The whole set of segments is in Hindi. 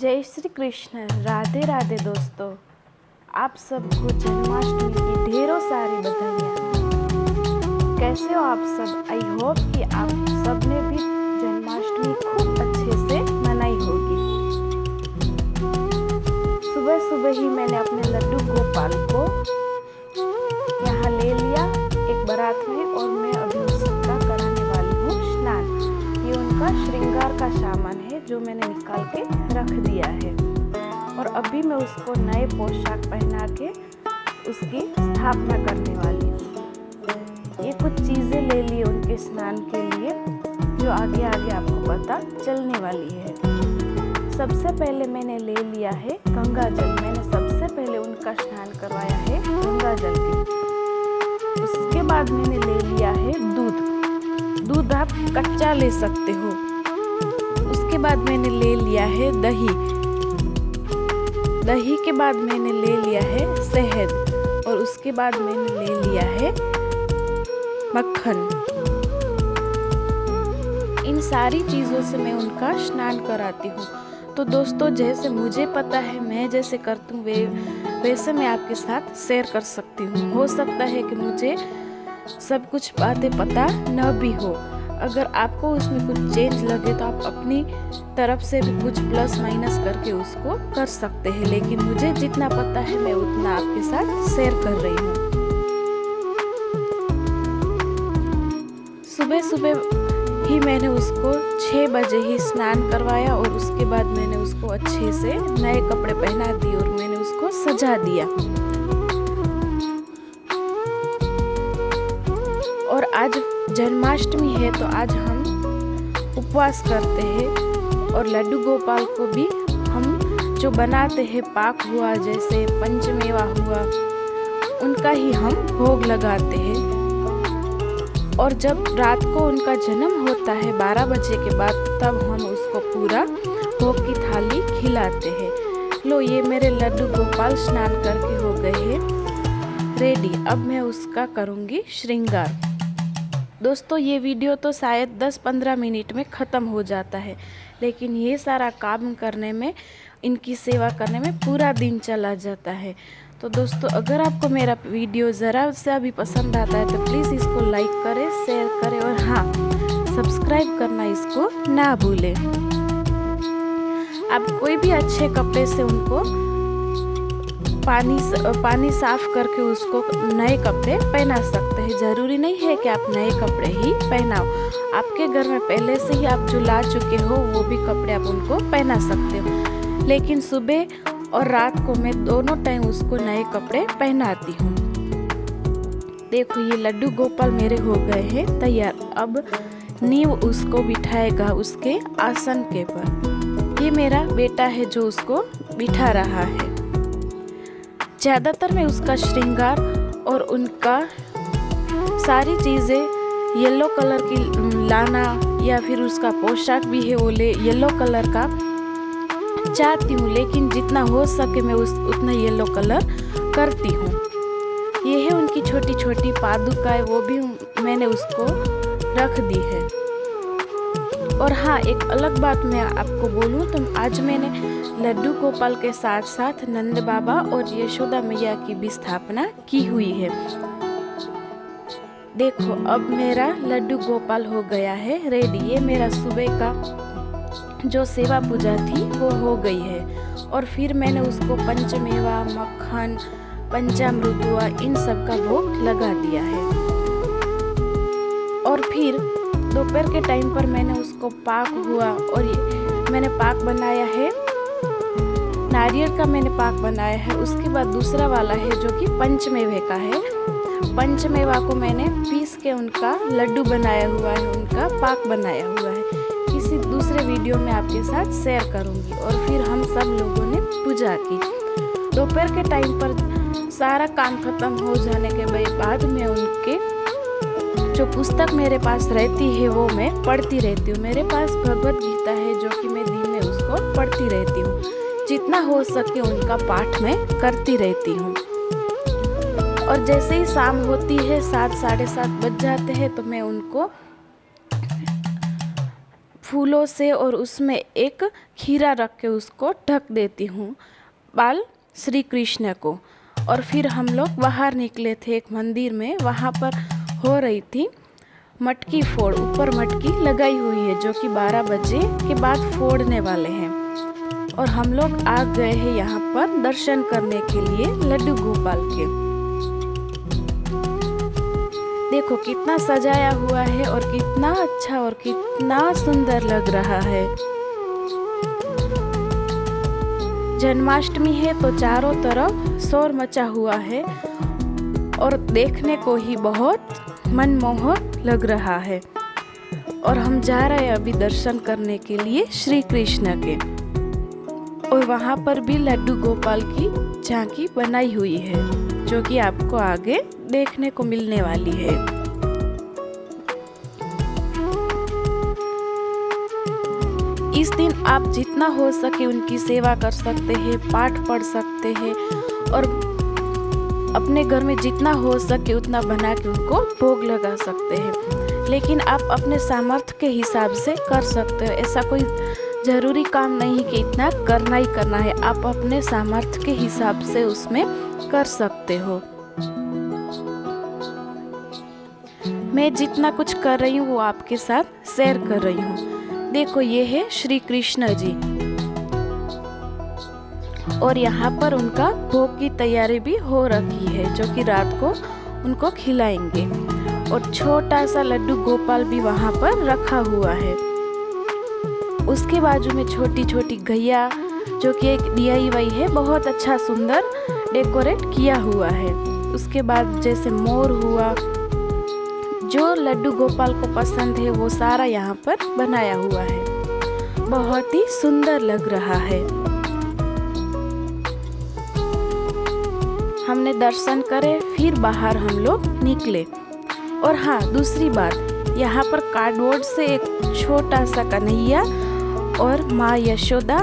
जय श्री कृष्ण। राधे राधे दोस्तों, आप सबको जन्माष्टमी की ढेरों सारी बधाइयाँ। कैसे हो आप सब? आई होप कि आप सब ने भी जन्माष्टमी खूब अच्छे से मनाई होगी। सुबह सुबह ही मैंने अपने लड्डू गोपाल को यहाँ ले लिया एक बारात में, और मैं अभी उसका कराने वाली हूँ स्नान। ये उनका श्रृंगार का सामान है जो मैंने निकाल के रख दिया है, और अभी मैं उसको नए पोशाक पहना के उसकी स्थापना करने वाली हूँ। ये कुछ चीज़ें ले ली उनके स्नान के लिए जो आगे आगे आपको पता चलने वाली है। सबसे पहले मैंने ले लिया है गंगा जल। मैंने सबसे पहले उनका स्नान करवाया है गंगा जल के। उसके बाद मैंने ले लिया है दूध आप कच्चा ले सकते हो। उसके बाद मैंने ले लिया है दही के बाद मैंने ले लिया है शहद, और उसके बाद मैंने ले लिया है मक्खन। इन सारी चीज़ों से मैं उनका स्नान कराती हूँ। तो दोस्तों, जैसे मुझे पता है, मैं जैसे करती हूँ वैसे मैं आपके साथ शेयर कर सकती हूँ। हो सकता है कि मुझे सब कुछ बातें पता न भी हो। अगर आपको उसमें कुछ चेंज लगे तो आप अपनी तरफ से भी कुछ प्लस माइनस करके उसको कर सकते हैं, लेकिन मुझे जितना पता है मैं उतना आपके साथ शेयर कर रही हूँ। सुबह सुबह ही मैंने उसको 6 बजे ही स्नान करवाया, और उसके बाद मैंने उसको अच्छे से नए कपड़े पहना दिए और मैंने उसको सजा दिया। और आज जन्माष्टमी है तो आज हम उपवास करते हैं, और लड्डू गोपाल को भी हम जो बनाते हैं पाक हुआ, जैसे पंचमेवा हुआ, उनका ही हम भोग लगाते हैं। और जब रात को उनका जन्म होता है 12 बजे के बाद, तब हम उसको पूरा भोग की थाली खिलाते हैं। लो, ये मेरे लड्डू गोपाल स्नान करके हो गए हैं रेडी। अब मैं उसका करूँगी श्रृंगार। दोस्तों, ये वीडियो तो शायद 10-15 मिनट में ख़त्म हो जाता है, लेकिन ये सारा काम करने में, इनकी सेवा करने में पूरा दिन चला जाता है। तो दोस्तों, अगर आपको मेरा वीडियो ज़रा सा भी पसंद आता है तो प्लीज़ इसको लाइक करें, शेयर करें, और हाँ, सब्सक्राइब करना इसको ना भूलें। आप कोई भी अच्छे कपड़े से उनको पानी साफ करके उसको नए कपड़े पहना सकते हैं। ज़रूरी नहीं है कि आप नए कपड़े ही पहनाओ। आपके घर में पहले से ही आप जो ला चुके हो वो भी कपड़े आप उनको पहना सकते हो, लेकिन सुबह और रात को मैं दोनों टाइम उसको नए कपड़े पहनाती हूँ। देखो, ये लड्डू गोपाल मेरे हो गए हैं तैयार। अब नींव उसको बिठाएगा उसके आसन के पर। ये मेरा बेटा है जो उसको बिठा रहा है। ज़्यादातर मैं उसका श्रृंगार और उनका सारी चीज़ें येलो कलर की लाना, या फिर उसका पोशाक भी है वो येलो कलर का चाहती हूँ, लेकिन जितना हो सके मैं उतना येलो कलर करती हूँ। ये है उनकी छोटी छोटी पादुकाएं, वो भी मैंने उसको रख दी है। और हाँ, एक अलग बात मैं आपको बोलूँ तो आज मैंने लड्डू गोपाल के साथ साथ नंद बाबा और यशोदा मैया की भी स्थापना की हुई है। देखो, अब मेरा लड्डू गोपाल हो गया है रेडी। ये मेरा सुबह का जो सेवा पूजा थी वो हो गई है, और फिर मैंने उसको पंचमेवा, मक्खन, पंचामृत हुआ, इन सब का भोग लगा दिया है। और फिर दोपहर के टाइम पर मैंने उसको पाक हुआ, और ये मैंने पाक बनाया है नारियल का, मैंने पाक बनाया है। उसके बाद दूसरा वाला है जो कि पंचमेवे का है। पंचमेवा को मैंने पीस के उनका लड्डू बनाया हुआ है, उनका पाक बनाया हुआ है। किसी दूसरे वीडियो में आपके साथ शेयर करूंगी। और फिर हम सब लोगों ने पूजा की। दोपहर के टाइम पर सारा काम खत्म हो जाने के बाद मैं उनके जो पुस्तक मेरे पास रहती है वो मैं पढ़ती रहती हूँ। मेरे पास भगवत गीता है जो कि मैं दिन में उसको पढ़ती रहती हूँ। जितना हो सके उनका पाठ मैं करती रहती हूँ। और जैसे ही शाम होती है, 7-7:30 बज जाते हैं, तो मैं उनको फूलों से और उसमें एक खीरा रख के उसको ढक देती हूँ बाल श्री कृष्ण को। और फिर हम लोग बाहर निकले थे एक मंदिर में, वहाँ पर हो रही थी मटकी फोड़। ऊपर मटकी लगाई हुई है जो कि 12 बजे के बाद फोड़ने वाले हैं। और हम लोग आ गए हैं यहाँ पर दर्शन करने के लिए लड्डू गोपाल के। देखो कितना सजाया हुआ है और कितना अच्छा और कितना सुंदर लग रहा है। जन्माष्टमी है तो चारों तरफ शोर मचा हुआ है और देखने को ही बहुत मनमोहक लग रहा है। और हम जा रहे हैं अभी दर्शन करने के लिए श्री कृष्ण के। और वहाँ पर भी लड्डू गोपाल की झांकी बनाई हुई है जो कि आपको आगे देखने को मिलने वाली है। इस दिन आप जितना हो सके उनकी सेवा कर सकते हैं, पाठ पढ़ सकते हैं और अपने घर में जितना हो सके उतना बना के उनको भोग लगा सकते हैं। लेकिन आप अपने सामर्थ्य के हिसाब से कर सकते हो। ऐसा कोई ज़रूरी काम नहीं कि इतना करना ही करना है। आप अपने सामर्थ्य के हिसाब से उसमें कर सकते हो। मैं जितना कुछ कर रही हूँ वो आपके साथ शेयर कर रही हूँ। देखो ये है श्री कृष्ण जी और यहाँ पर उनका भोग की तैयारी भी हो रखी है जो कि रात को उनको खिलाएंगे। और छोटा सा लड्डू गोपाल भी वहाँ पर रखा हुआ है। उसके बाजू में छोटी छोटी गैया जो कि एक DIY है, बहुत अच्छा सुंदर डेकोरेट किया हुआ है। उसके बाद जैसे मोर हुआ, जो लड्डू गोपाल को पसंद है वो सारा यहाँ पर बनाया हुआ है। बहुत ही सुंदर लग रहा है। हमने दर्शन करे फिर बाहर हम लोग निकले। और हाँ, दूसरी बात, यहाँ पर कार्डबोर्ड से एक छोटा सा कन्हैया और माँ यशोदा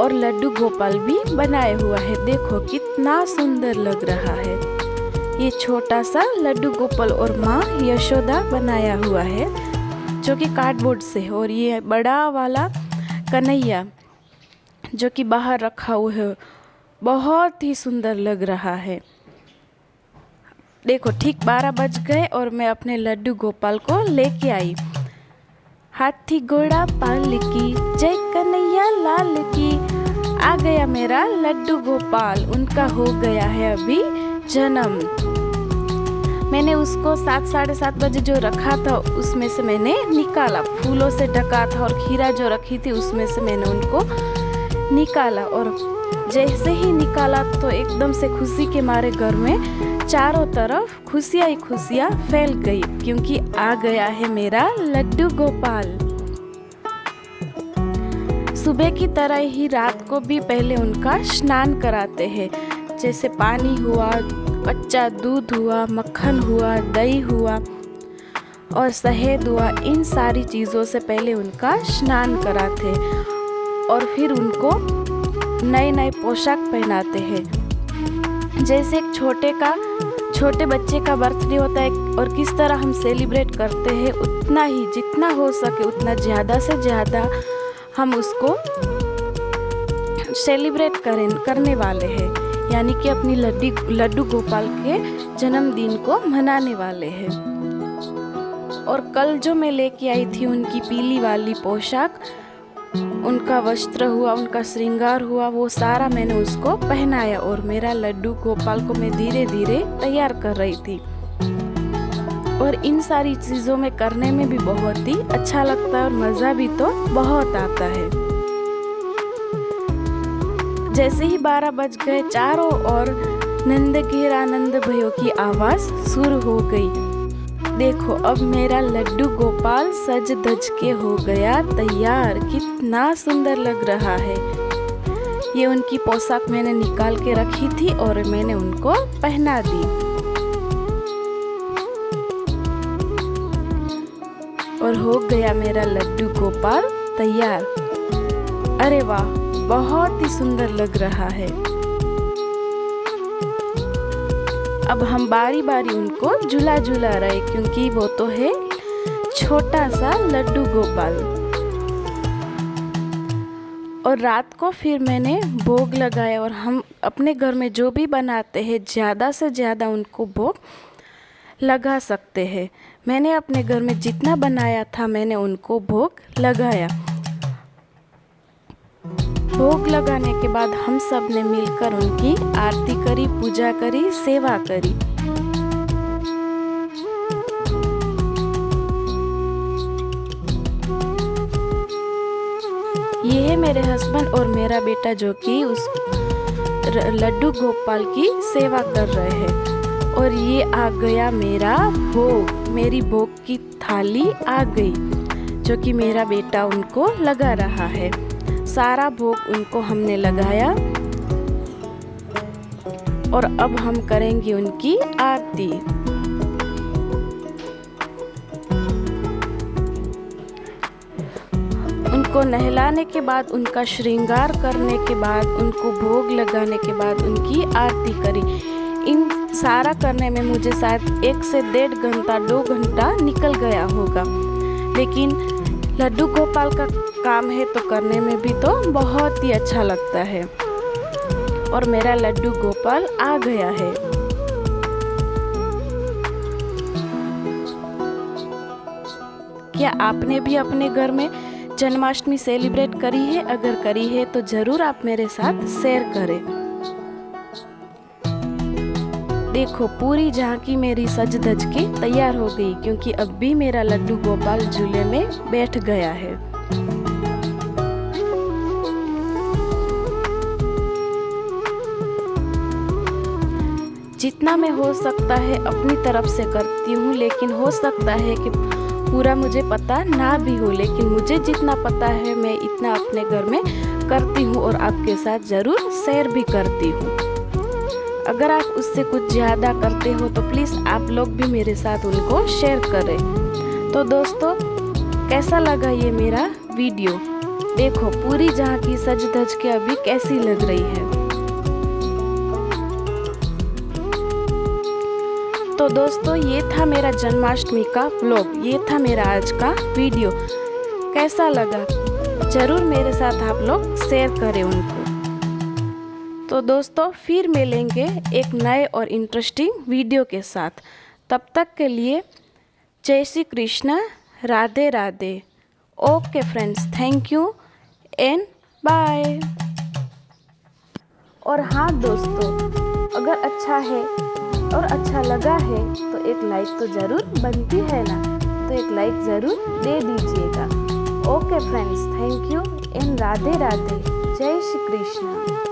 और लड्डू गोपाल भी बनाया हुआ है। देखो कितना सुंदर लग रहा है। ये छोटा सा लड्डू गोपाल और माँ यशोदा बनाया हुआ है जो कि कार्डबोर्ड से है। और ये बड़ा वाला कन्हैया जो कि बाहर रखा हुआ है, बहुत ही सुंदर लग रहा है। देखो ठीक 12 बज गए और मैं अपने लड्डू गोपाल को लेके आई। हाथी घोड़ा पाल की जय कन्हैया लाल की, आ गया मेरा लड्डू गोपाल। उनका हो गया है अभी जन्म। मैंने उसको 7 साढ़े 7 बजे जो रखा था उसमें से मैंने निकाला, फूलों से ढका था और खीरा जो रखी थी उसमें से मैंने उनको निकाला। और जैसे ही निकाला तो एकदम से खुशी के मारे घर में चारों तरफ खुशियाँ ही खुशियाँ फैल गई क्योंकि आ गया है मेरा लड्डू गोपाल। सुबह की तरह ही रात को भी पहले उनका स्नान कराते हैं। जैसे पानी हुआ, कच्चा दूध हुआ, मक्खन हुआ, दही हुआ और शहद हुआ, इन सारी चीज़ों से पहले उनका स्नान कराते और फिर उनको नए नए पोशाक पहनाते हैं। जैसे एक छोटे बच्चे का बर्थडे होता है और किस तरह हम सेलिब्रेट करते हैं, उतना ही जितना हो सके उतना ज़्यादा से ज़्यादा हम उसको सेलिब्रेट करने वाले हैं। यानी कि अपनी लड्डू गोपाल के जन्मदिन को मनाने वाले हैं। और कल जो मैं लेके आई थी उनकी पीली वाली पोशाक, उनका वस्त्र हुआ, उनका श्रृंगार हुआ, वो सारा मैंने उसको पहनाया और मेरा लड्डू गोपाल को मैं धीरे धीरे तैयार कर रही थी। और इन सारी चीज़ों में करने में भी बहुत ही अच्छा लगता है और मज़ा भी तो बहुत आता है। जैसे ही 12 बज गए चारों ओर नंद घेर आनंद भयो की आवाज़ शुरू हो गई। देखो अब मेरा लड्डू गोपाल सज धज के हो गया तैयार। कितना सुंदर लग रहा है। ये उनकी पोशाक मैंने निकाल के रखी थी और मैंने उनको पहना दी। और हो गया मेरा लड्डू गोपाल तैयार। अरे वाह, बहुत ही सुंदर लग रहा है। अब हम बारी बारी उनको झूला रहे क्योंकि वो तो है छोटा सा लड्डू गोपाल। और रात को फिर मैंने भोग लगाया। और हम अपने घर में जो भी बनाते हैं ज़्यादा से ज़्यादा उनको भोग लगा सकते हैं। मैंने अपने घर में जितना बनाया था मैंने उनको भोग लगाया। भोग लगाने के बाद हम सब ने मिलकर उनकी आरती करी, पूजा करी, सेवा करी। ये है मेरे हस्बैंड और मेरा बेटा जो कि उस लड्डू गोपाल की सेवा कर रहे हैं। और ये आ गया मेरा भोग, मेरी भोग की थाली आ गई जो कि मेरा बेटा उनको लगा रहा है। सारा भोग उनको हमने लगाया और अब हम करेंगे उनकी आरती। उनको नहलाने के बाद, उनका श्रृंगार करने के बाद, उनको भोग लगाने के बाद उनकी आरती करी। इन सारा करने में मुझे शायद 1 से 1.5 घंटा 2 घंटा निकल गया होगा। लेकिन लड्डू गोपाल का काम है तो करने में भी तो बहुत ही अच्छा लगता है। और मेरा लड्डू गोपाल आ गया है। क्या आपने भी अपने घर में जन्माष्टमी सेलिब्रेट करी है? अगर करी है तो ज़रूर आप मेरे साथ शेयर करें। देखो पूरी झांकी मेरी सज धज के तैयार हो गई, क्योंकि अब भी मेरा लड्डू गोपाल झूले में बैठ गया है। जितना मैं हो सकता है अपनी तरफ से करती हूँ, लेकिन हो सकता है कि पूरा मुझे पता ना भी हो, लेकिन मुझे जितना पता है मैं इतना अपने घर में करती हूँ और आपके साथ ज़रूर शेयर भी करती हूँ। अगर आप उससे कुछ ज़्यादा करते हो तो प्लीज़ आप लोग भी मेरे साथ उनको शेयर करें। तो दोस्तों कैसा लगा ये मेरा वीडियो? देखो पूरी झांकी सज धज के अभी कैसी लग रही है। तो दोस्तों ये था मेरा जन्माष्टमी का व्लॉग, ये था मेरा आज का वीडियो। कैसा लगा ज़रूर मेरे साथ आप लोग शेयर करें उनको। तो दोस्तों फिर मिलेंगे एक नए और इंटरेस्टिंग वीडियो के साथ। तब तक के लिए जय Shri Krishna, Radhe Radhe. Okay friends, thank you and bye. और हाँ दोस्तों, अगर अच्छा है और अच्छा लगा है तो एक लाइक तो ज़रूर बनती है ना, तो एक लाइक ज़रूर दे दीजिएगा। Okay friends, thank you and Radhe Radhe. जय श्री कृष्ण।